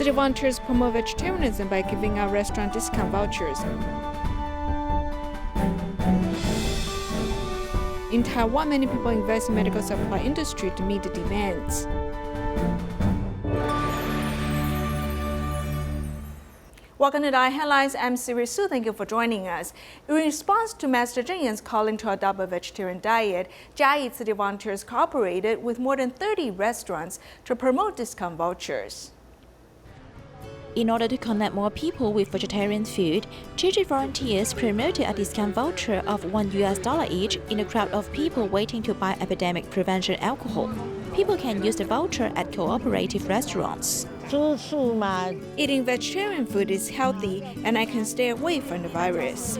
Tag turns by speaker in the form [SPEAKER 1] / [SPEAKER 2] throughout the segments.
[SPEAKER 1] City volunteers promote vegetarianism by giving out restaurant discount vouchers. In Taiwan, many people invest in medical supply industry to meet the demands. Welcome to Dai Headlines. I'm Siri Su. Thank you for joining us. In response to Master Zheng Yan's calling to adopt a vegetarian diet, Jiayi City volunteers cooperated with more than 30 restaurants to promote discount vouchers.
[SPEAKER 2] In order to connect more people with vegetarian food, Gigi volunteers promoted a discount voucher of $1 each in a crowd of people waiting to buy epidemic prevention alcohol. People can use the voucher at cooperative restaurants.
[SPEAKER 1] Eating vegetarian food is healthy, and I can stay away from the virus.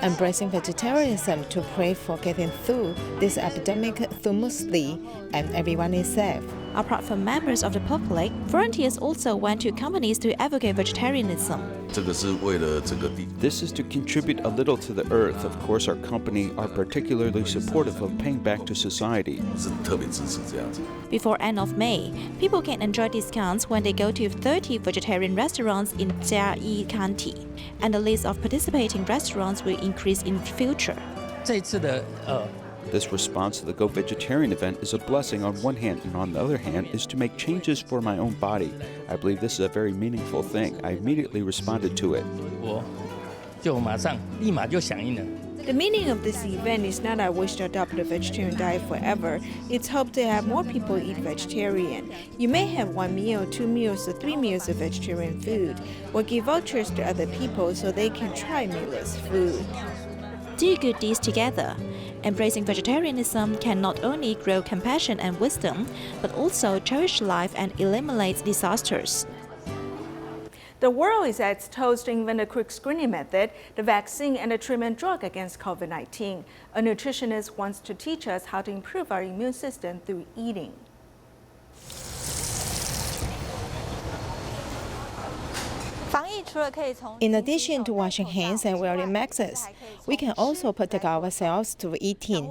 [SPEAKER 3] Embracing vegetarianism to pray for getting through this epidemic smoothly, and everyone is safe.
[SPEAKER 2] Apart from members of the public, volunteers also went to companies to advocate vegetarianism.
[SPEAKER 4] This is to contribute a little to the earth. Of course, our company are particularly supportive of paying back to society.
[SPEAKER 2] Before end of May, people can enjoy discounts when they go to 30 vegetarian restaurants in Jiayi County, and the list of participating restaurants will increase in the future.
[SPEAKER 4] This response to the Go Vegetarian event is a blessing on one hand, and on the other hand is to make changes for my own body. I believe this is a very meaningful thing. I immediately responded to it.
[SPEAKER 1] The meaning of this event is not I wish to adopt a vegetarian diet forever. It's hope to have more people eat vegetarian. You may have 1 meal, 2 meals, or 3 meals of vegetarian food, or give vouchers to other people so they can try meatless food.
[SPEAKER 2] Do good deeds together. Embracing vegetarianism can not only grow compassion and wisdom, but also cherish life and eliminate disasters.
[SPEAKER 1] The world is at its toes to invent a quick screening method, the vaccine and a treatment drug against COVID-19. A nutritionist wants to teach us how to improve our immune system through eating.
[SPEAKER 3] In addition to washing hands and wearing masks, we can also protect ourselves through eating.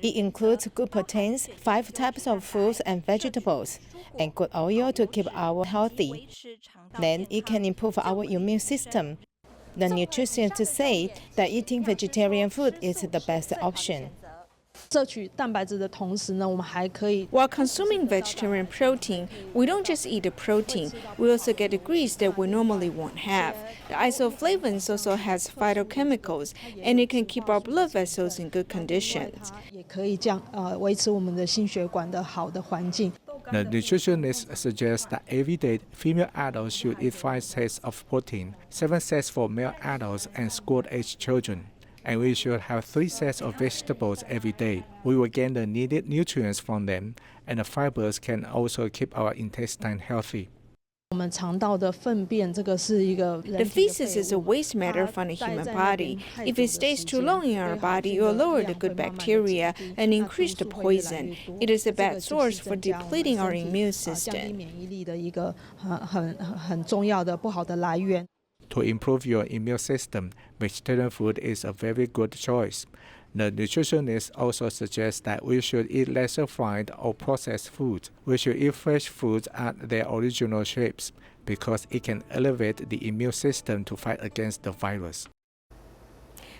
[SPEAKER 3] It includes good proteins, 5 types of fruits and vegetables, and good oil to keep our healthy. Then it can improve our immune system. The nutritionists say that eating vegetarian food is the best option.
[SPEAKER 1] While consuming vegetarian protein, we don't just eat the protein, we also get the grease that we normally won't have. The isoflavones also has phytochemicals, and it can keep our blood vessels in good conditions.
[SPEAKER 5] The nutritionist suggests that every day, female adults should eat 5 sets of protein, 7 sets for male adults and school-age children. And we should have 3 sets of vegetables every day. We will gain the needed nutrients from them, and the fibers can also keep our intestine healthy.
[SPEAKER 1] The feces is a waste matter from the human body. If it stays too long in our body, it will lower the good bacteria and increase the poison. It is a bad source for depleting our immune system.
[SPEAKER 5] To improve your immune system, vegetarian food is a very good choice. The nutritionist also suggests that we should eat lesser fried or processed foods. We should eat fresh foods at their original shapes because it can elevate the immune system to fight against the virus.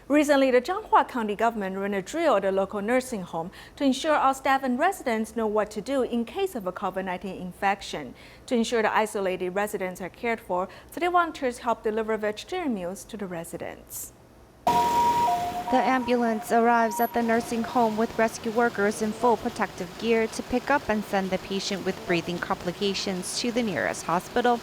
[SPEAKER 1] Recently, the Zhanghua County government ran a drill at a local nursing home to ensure all staff and residents know what to do in case of a COVID-19 infection. To ensure the isolated residents are cared for, city volunteers help deliver vegetarian meals to the residents.
[SPEAKER 6] The ambulance arrives at the nursing home with rescue workers in full protective gear to pick up and send the patient with breathing complications to the nearest hospital.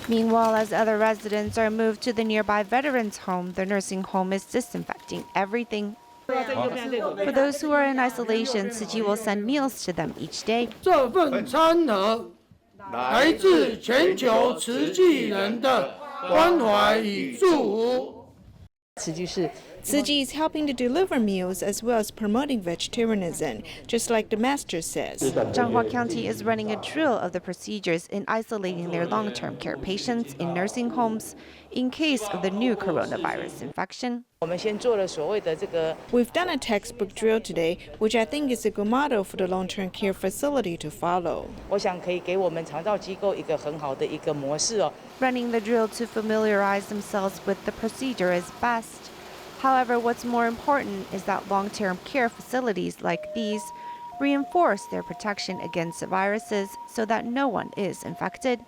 [SPEAKER 6] Meanwhile, as other residents are moved to the nearby veterans' home, the nursing home is disinfecting everything. For those who are in isolation, Tzu Ji will send meals to them each day.
[SPEAKER 7] 这份餐盒来自全球慈济人的关怀与祝福。
[SPEAKER 8] 慈济是
[SPEAKER 1] Tzu Ji is helping to deliver meals as well as promoting vegetarianism, just like the master says.
[SPEAKER 6] Changhua County is running a drill of the procedures in isolating their long-term care patients in nursing homes in case of the new coronavirus infection.
[SPEAKER 1] We've done a textbook drill today, which I think is a good model for the long-term care facility to follow.
[SPEAKER 6] Running the drill to familiarize themselves with the procedure is best. However, what's more important is that long-term care facilities like these reinforce their protection against viruses so that no one is infected.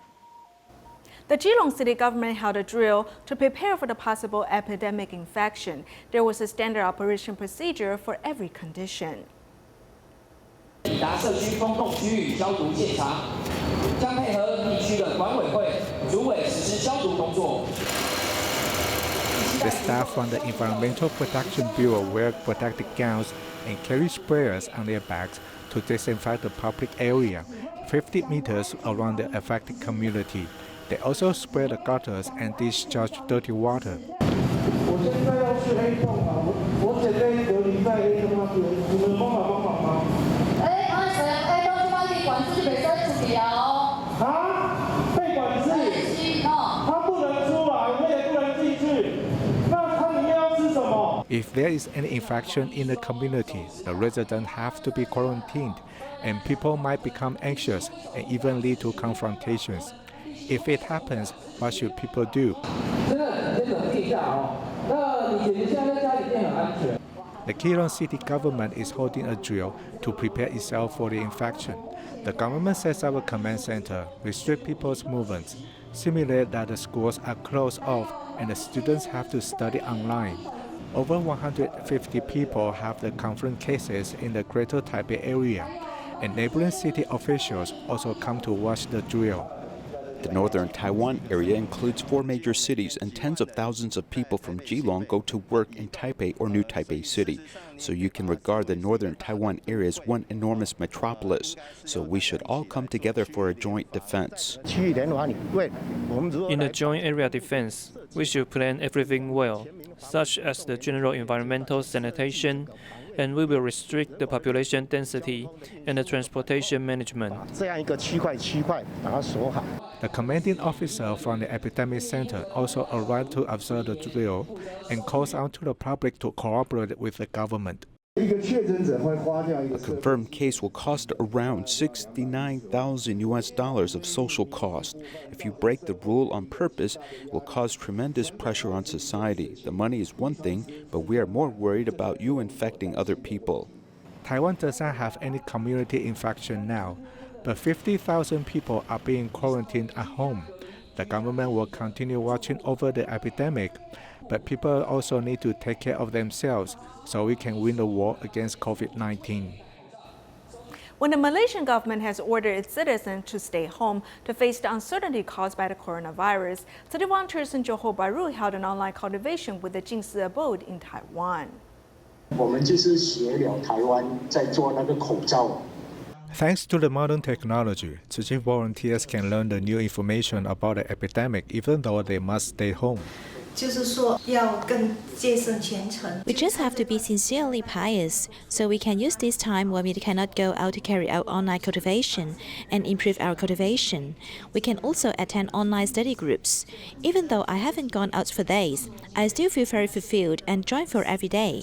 [SPEAKER 1] The Geelong City government held a drill to prepare for the possible epidemic infection. There was a standard operation procedure for every condition.
[SPEAKER 8] The
[SPEAKER 5] staff from the Environmental Protection Bureau wear protective gowns and carry sprayers on their backs to disinfect the public area 50 meters around the affected community. They also spray the gutters and discharge dirty water. If there is any infection in the community, the residents have to be quarantined, and people might become anxious and even lead to confrontations. If it happens, what should people do? The Geelong City government is holding a drill to prepare itself for the infection. The government sets up a command center, restrict people's movements, simulate that the schools are closed off and the students have to study online. Over 150 people have the confirmed cases in the Greater Taipei area, and neighboring city officials also come to watch the drill.
[SPEAKER 4] The northern Taiwan area includes 4 major cities, and tens of thousands of people from Geelong go to work in Taipei or New Taipei City. So you can regard the northern Taiwan area as one enormous metropolis. So we should all come together for a joint defense.
[SPEAKER 9] In the joint area defense, we should plan everything well, such as the general environmental sanitation, and we will restrict the population density and the transportation management.
[SPEAKER 5] The commanding officer from the Epidemic Center also arrived to observe the drill and calls out to the public to cooperate with the government.
[SPEAKER 4] A confirmed case will cost around $69,000 of social cost. If you break the rule on purpose, it will cause tremendous pressure on society. The money is one thing, but we are more worried about you infecting other people.
[SPEAKER 5] Taiwan does not have any community infection now, but 50,000 people are being quarantined at home. The government will continue watching over the epidemic, but people also need to take care of themselves so we can win the war against COVID-19.
[SPEAKER 1] When the Malaysian government has ordered its citizens to stay home to face the uncertainty caused by the coronavirus, city volunteers in Johor Bahru held an online cultivation with the Jingsi abode in Taiwan.
[SPEAKER 5] Thanks to the modern technology, Tzu Ji volunteers can learn the new information about the epidemic even though they must stay home.
[SPEAKER 2] We just have to be sincerely pious, so we can use this time when we cannot go out to carry out online cultivation and improve our cultivation. We can also attend online study groups. Even though I haven't gone out for days, I still feel very fulfilled and joyful every day.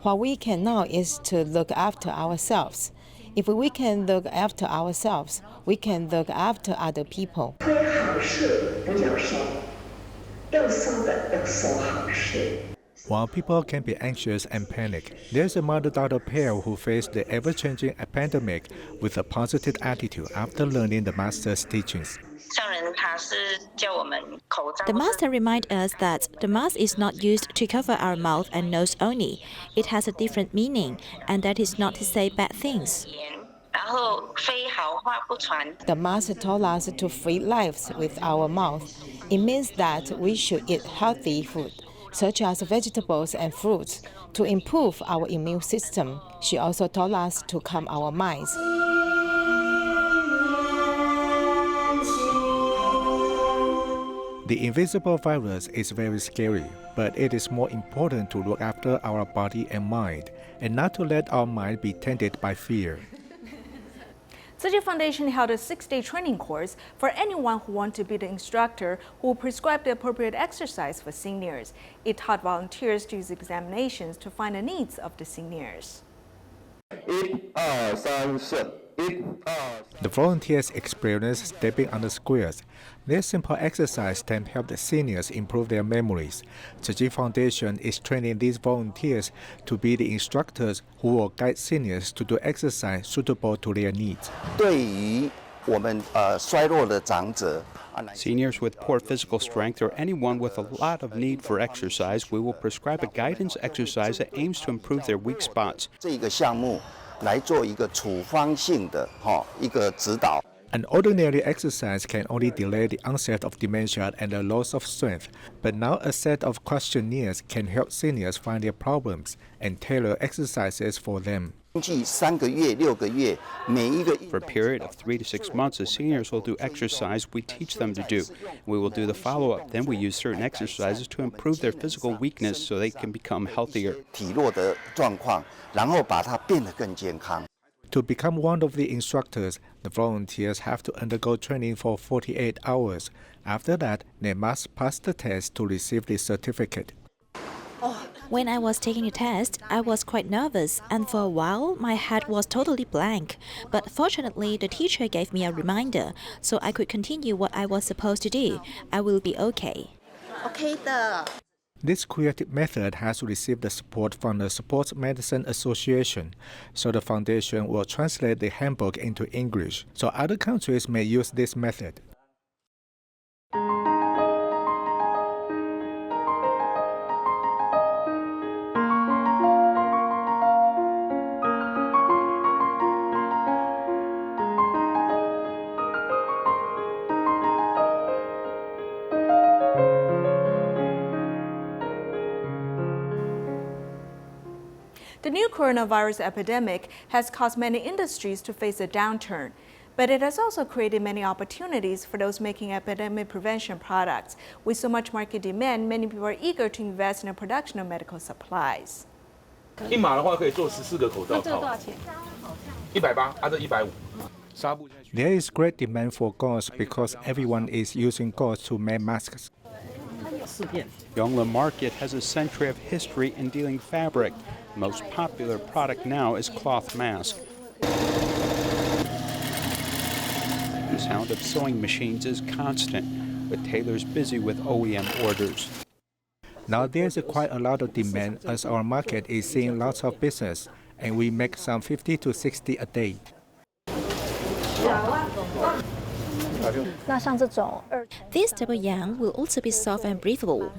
[SPEAKER 3] What we can now is to look after ourselves. If we can look after ourselves, we can look after other people.
[SPEAKER 5] While people can be anxious and panic, there's a mother-daughter pair who face the ever-changing epidemic with a positive attitude after learning the master's teachings.
[SPEAKER 2] The master reminds us that the mask is not used to cover our mouth and nose only. It has a different meaning, and that is not to say bad things.
[SPEAKER 3] The master told us to feed lives with our mouth. It means that we should eat healthy food, such as vegetables and fruits, to improve our immune system. She also told us to calm our minds.
[SPEAKER 5] The invisible virus is very scary, but it is more important to look after our body and mind, and not to let our mind be tainted by fear.
[SPEAKER 1] Tzu Chi Foundation held a 6-day training course for anyone who wants to be the instructor who will prescribe the appropriate exercise for seniors. It taught volunteers to use examinations to find the needs of the seniors.
[SPEAKER 5] The volunteers experience stepping on the squares. This simple exercise can help the seniors improve their memories. Tzu Chi Foundation is training these volunteers to be the instructors who will guide seniors to do exercise suitable to their needs.
[SPEAKER 4] Seniors with poor physical strength or anyone with a lot of need for exercise, we will prescribe a guidance exercise that aims to improve their weak spots.
[SPEAKER 5] An ordinary exercise can only delay the onset of dementia and the loss of strength, but now a set of questionnaires can help seniors find their problems and tailor exercises for them.
[SPEAKER 4] For a period of 3 to 6 months, the seniors will do exercise we teach them to do. We will do the follow-up. Then we use certain exercises to improve their physical weakness so they can become healthier.
[SPEAKER 5] To become one of the instructors, the volunteers have to undergo training for 48 hours. After that, they must pass the test to receive the certificate.
[SPEAKER 2] When I was taking the test, I was quite nervous, and for a while, my head was totally blank. But fortunately, the teacher gave me a reminder, so I could continue what I was supposed to do. I will be okay.
[SPEAKER 5] This creative method has received the support from the Sports Medicine Association, so the foundation will translate the handbook into English, so other countries may use this method.
[SPEAKER 1] The new coronavirus epidemic has caused many industries to face a downturn, but it has also created many opportunities for those making epidemic prevention products. With so much market demand, many people are eager to invest in the production of medical supplies.
[SPEAKER 8] 1码的话可以做14个口罩套。180，这150。
[SPEAKER 5] There is great demand for gauze because everyone is using gauze to make masks.
[SPEAKER 4] Yonglim Market has a century of history in dealing fabric. The most popular product now is cloth mask. The sound of sewing machines is constant, with tailors busy with OEM orders.
[SPEAKER 5] Now there's quite a lot of demand as our market is seeing lots of business, and we make some 50 to 60 a day.
[SPEAKER 2] This double yarn will also be soft and breathable.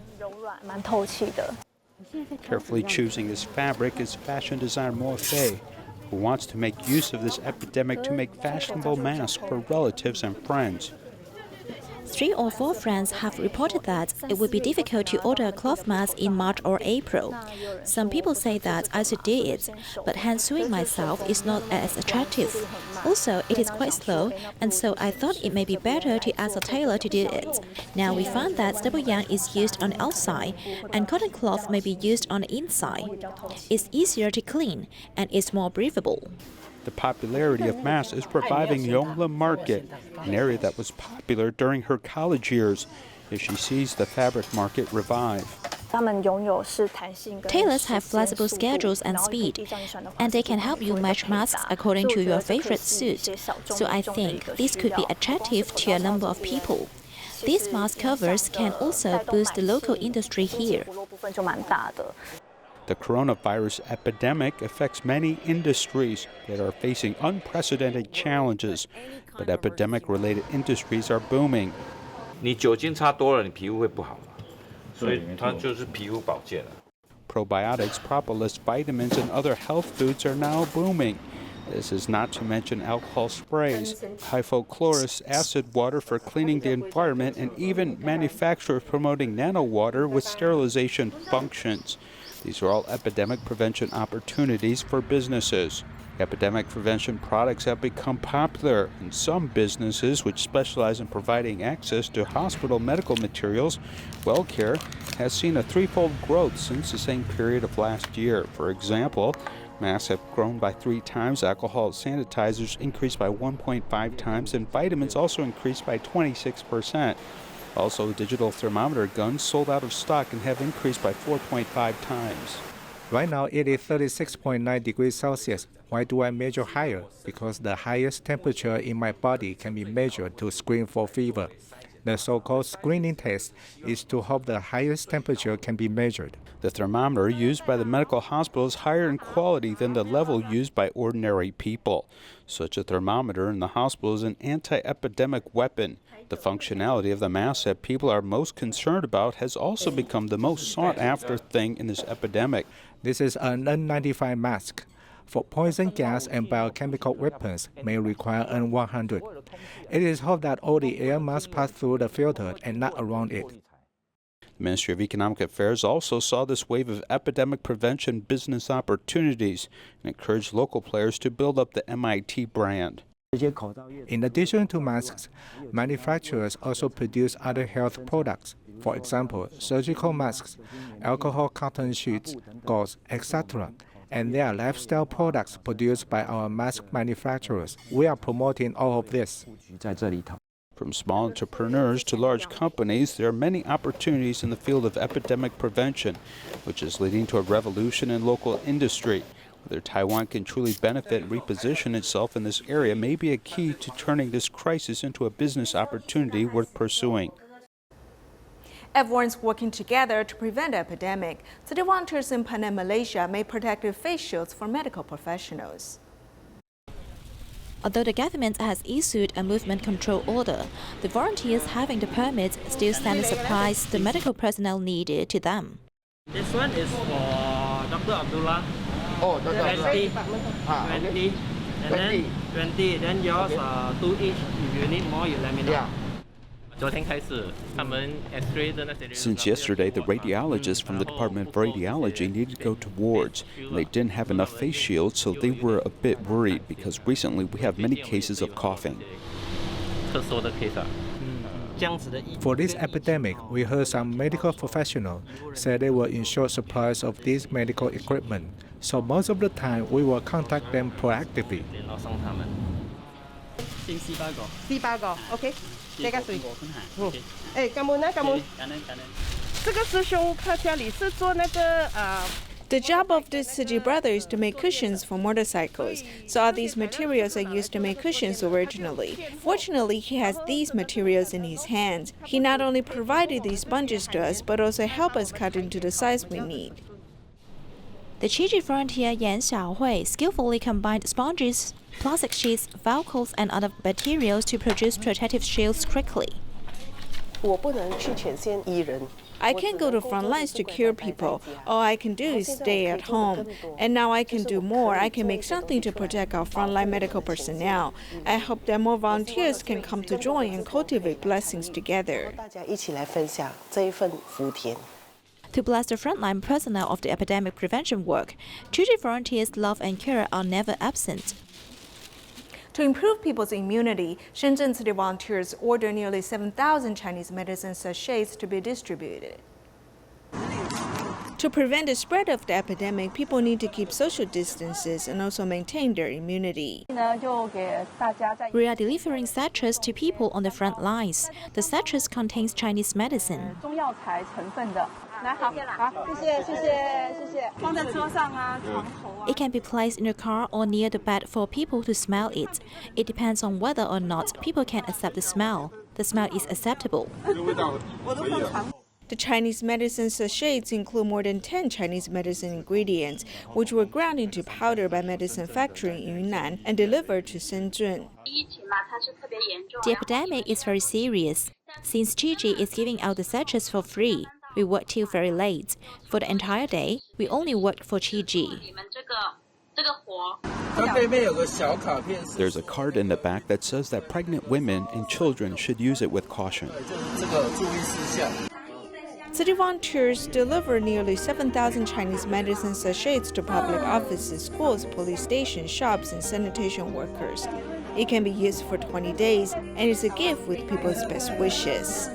[SPEAKER 4] Carefully choosing this fabric is fashion designer Mo Fei, who wants to make use of this epidemic to make fashionable masks for relatives and friends.
[SPEAKER 2] 3 or 4 friends have reported that it would be difficult to order a cloth mask in March or April. Some people say that I should do it, but hand sewing myself is not as attractive. Also, it is quite slow, and so I thought it may be better to ask a tailor to do it. Now we found that double yarn is used on the outside, and cotton cloth may be used on the inside. It's easier to clean, and it's more breathable.
[SPEAKER 4] The popularity of masks is reviving Yonglim Market, an area that was popular during her college years, as she sees the fabric market revive.
[SPEAKER 2] Tailors have flexible schedules and speed, and they can help you match masks according to your favorite suit. So I think this could be attractive to a number of people. These mask covers can also boost the local industry here.
[SPEAKER 4] The coronavirus epidemic affects many industries that are facing unprecedented challenges, but epidemic-related industries are booming.
[SPEAKER 8] 你酒精擦多了，你皮肤会不好，所以它就是皮肤保健了。
[SPEAKER 4] Probiotics, propolis, vitamins, and other health foods are now booming. This is not to mention alcohol sprays, hypochlorous acid water for cleaning the environment, and even manufacturers promoting nano water with sterilization functions. These are all epidemic prevention opportunities for businesses. Epidemic prevention products have become popular, and some businesses which specialize in providing access to hospital medical materials, WellCare, has seen a threefold growth since the same period of last year. For example, masks have grown by 3 times, alcohol sanitizers increased by 1.5 times, and vitamins also increased by 26%. Also, digital thermometer guns sold out of stock and have increased by 4.5 times.
[SPEAKER 5] Right now it is 36.9 degrees Celsius. Why do I measure higher? Because the highest temperature in my body can be measured to screen for fever. The so-called screening test is to hope the highest temperature can be measured.
[SPEAKER 4] The thermometer used by the medical hospital is higher in quality than the level used by ordinary people. Such a thermometer in the hospital is an anti-epidemic weapon. The functionality of the mask that people are most concerned about has also become the most sought-after thing in this epidemic.
[SPEAKER 5] This is an N95 mask. For poison gas and biochemical weapons may require N100. It is hoped that all the air must pass through the filter and not around it.
[SPEAKER 4] The Ministry of Economic Affairs also saw this wave of epidemic prevention business opportunities and encouraged local players to build up the MIT brand.
[SPEAKER 5] In addition to masks, manufacturers also produce other health products. For example, surgical masks, alcohol carton sheets, gauze, etc. And there are lifestyle products produced by our mask manufacturers. We are promoting all of this.
[SPEAKER 4] From small entrepreneurs to large companies, there are many opportunities in the field of epidemic prevention, which is leading to a revolution in local industry. Whether Taiwan can truly benefit and reposition itself in this area may be a key to turning this crisis into a business opportunity worth pursuing.
[SPEAKER 1] Everyone's working together to prevent the epidemic. City volunteers in Penang, Malaysia made protective face shields for medical professionals.
[SPEAKER 2] Although the government has issued a movement control order, the volunteers having the permits still send the supplies the medical personnel needed to them.
[SPEAKER 10] This one is for Dr. Abdullah.
[SPEAKER 7] Oh, Dr.
[SPEAKER 10] 20,
[SPEAKER 7] 20,
[SPEAKER 10] 20, and then 20, then yours 2 each. If you need more, you let me know.
[SPEAKER 7] Yeah.
[SPEAKER 4] Since yesterday, the radiologists from the Department of Radiology needed to go to wards, and they didn't have enough face shields, so they were a bit worried because recently we have many cases of coughing.
[SPEAKER 5] For this epidemic, we heard some medical professionals say they were in short supplies of this medical equipment, so most of the time we will contact them proactively.
[SPEAKER 11] 4個 ，OK， 這個水。哎，感恩啊，感恩。這個師兄他家裡是做那個
[SPEAKER 1] The job of the City brother is to make cushions for motorcycles, so all these materials are used to make cushions originally. Fortunately, he has these materials in his hands. He not only provided these sponges to us, but also helped us cut into the size we need.
[SPEAKER 2] The Chiji volunteer Yan Xiaohui skillfully combined sponges, plastic sheets, velcros, and other materials to produce protective shields quickly.
[SPEAKER 11] 我不能去前線醫人。
[SPEAKER 1] I can't go to front lines to cure people. All I can do is stay at home. And now I can do more. I can make something to protect our frontline medical personnel. I hope that more volunteers can come to join and cultivate blessings together.
[SPEAKER 11] 大家一起來分享這一份福田。
[SPEAKER 2] To bless the frontline personnel of the epidemic prevention work, Chiji volunteers' love and care are never absent.
[SPEAKER 1] To improve people's immunity, Shenzhen City volunteers ordered nearly 7,000 Chinese medicine sachets to be distributed. To prevent the spread of the epidemic, people need to keep social distances and also maintain their immunity.
[SPEAKER 2] We are delivering sachets to people on the front lines. The sachets contains Chinese medicine. It can be placed in the car or near the bed for people to smell it. It depends on whether or not people can accept the smell. The smell is acceptable.
[SPEAKER 1] The Chinese medicine sachets include more than 10 Chinese medicine ingredients, which were ground into powder by medicine factory in Yunnan and delivered to Shenzhen.
[SPEAKER 2] The epidemic is very serious. Since Chiji is giving out the sachets for free, we work till very late. For the entire day, we only worked for Chiji.
[SPEAKER 4] There's a card in the back that says that pregnant women and children should use it with caution.
[SPEAKER 1] City volunteers deliver nearly 7,000 Chinese medicine sachets to public offices, schools, police stations, shops, and sanitation workers. It can be used for 20 days and is a gift with people's best wishes.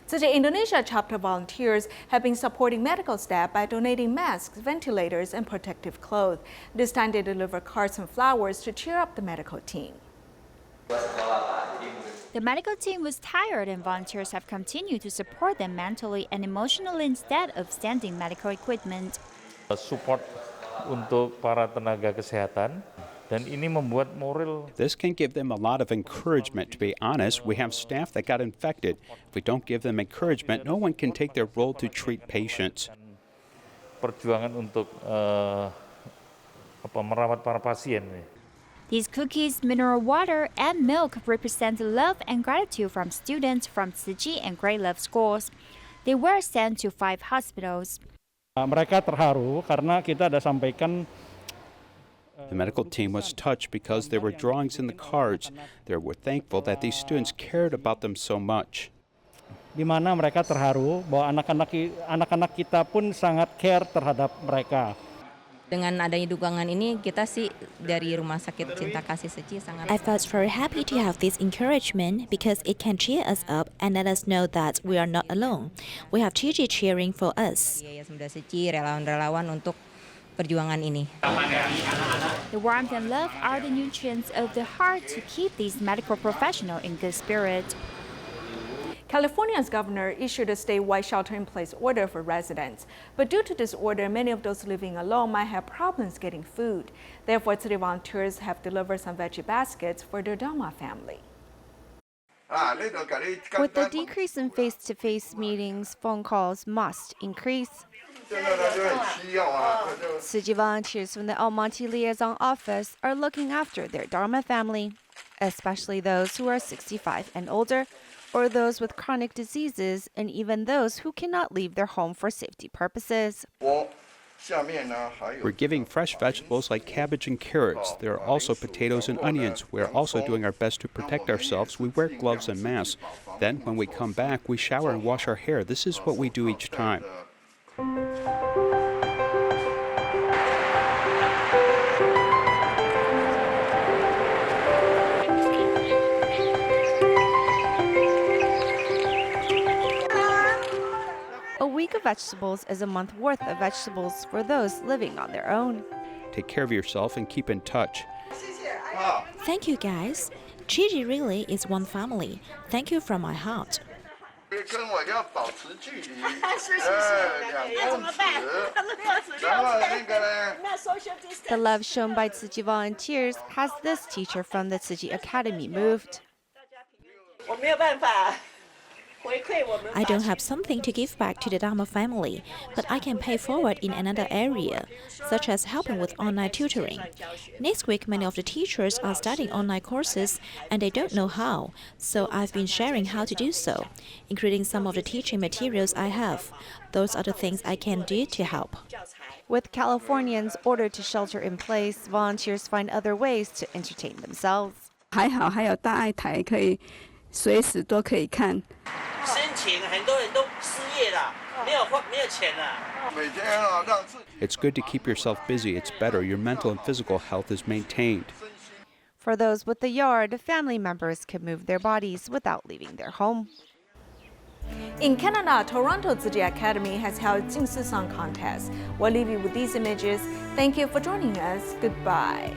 [SPEAKER 1] Today, Indonesia chapter volunteers have been supporting medical staff by donating masks, ventilators, and protective clothes. This time they deliver cards and flowers to cheer up the medical team.
[SPEAKER 12] The medical team was tired and volunteers have continued to support them mentally and emotionally instead of sending medical equipment.
[SPEAKER 8] Support untuk para tenaga kesehatan. Dan ini membuat moral.
[SPEAKER 4] This can give them a lot of encouragement. To be honest, we have staff that got infected. If we don't give them encouragement, no one can take their role to treat patients.
[SPEAKER 8] Perjuangan untuk merawat para pasien.
[SPEAKER 12] These cookies, mineral water, and milk represent love and gratitude from students from Tzu Chi and Great Love schools. They were sent to 5 hospitals.
[SPEAKER 10] Mereka terharu karena kita ada sampaikan.
[SPEAKER 4] The medical team was touched because there were drawings in the cards. They were thankful that these students cared about them so much.
[SPEAKER 10] Di mana mereka terharu bahwa anak-anak kita pun sangat care terhadap mereka.
[SPEAKER 13] Dengan adanya dukungan ini, kita sih dari Rumah Sakit Cinta Kasih Tzu Chi sangat.
[SPEAKER 2] I felt very happy to have this encouragement because it can cheer us up and let us know that we are not alone. We have Tzu Chi cheering for us.
[SPEAKER 13] Yayasan Tzu Chi, relawan-relawan untuk perjuangan ini.
[SPEAKER 12] The warmth and love are the nutrients of the heart to keep these medical professionals in good spirit.
[SPEAKER 1] California's governor issued a statewide shelter-in-place order for residents. But due to this order, many of those living alone might have problems getting food. Therefore, city volunteers have delivered some veggie baskets for their Dharma family.
[SPEAKER 6] With the decrease in face-to-face meetings, phone calls must increase. Tzu Chi volunteers from the El Monte Liaison Office are looking after their Dharma family, especially those who are 65 and older, or those with chronic diseases, and even those who cannot leave their home for safety purposes.
[SPEAKER 4] We're giving fresh vegetables like cabbage and carrots. There are also potatoes and onions. We're also doing our best to protect ourselves. We wear gloves and masks. Then, when we come back, we shower and wash our hair. This is what we do each time.
[SPEAKER 6] A week of vegetables is a month worth of vegetables for those living on their own.
[SPEAKER 4] Take care of yourself and keep in touch.
[SPEAKER 2] Thank you, guys. Tzu Chi really is one family. Thank you from my heart.
[SPEAKER 6] The love shown by Tzu Chi volunteers has this teacher from the Tzu Chi Academy moved.
[SPEAKER 2] I don't have something to give back to the Dharma family, but I can pay forward in another area, such as helping with online tutoring. Next week, many of the teachers are studying online courses and they don't know how, so I've been sharing how to do so, including some of the teaching materials I have. Those are the things I can do to help.
[SPEAKER 6] With Californians ordered to shelter in place, volunteers find other ways to entertain themselves.
[SPEAKER 14] 还好还有大爱台可以随时都可以看。
[SPEAKER 4] It's good to keep yourself busy. It's better. Your mental and physical health is maintained.
[SPEAKER 6] For those with the yard, family members can move their bodies without leaving their home.
[SPEAKER 1] In Canada, Toronto Tzu Chi Academy has held Jingsi Song contest. We'll leave you with these images. Thank you for joining us. Goodbye.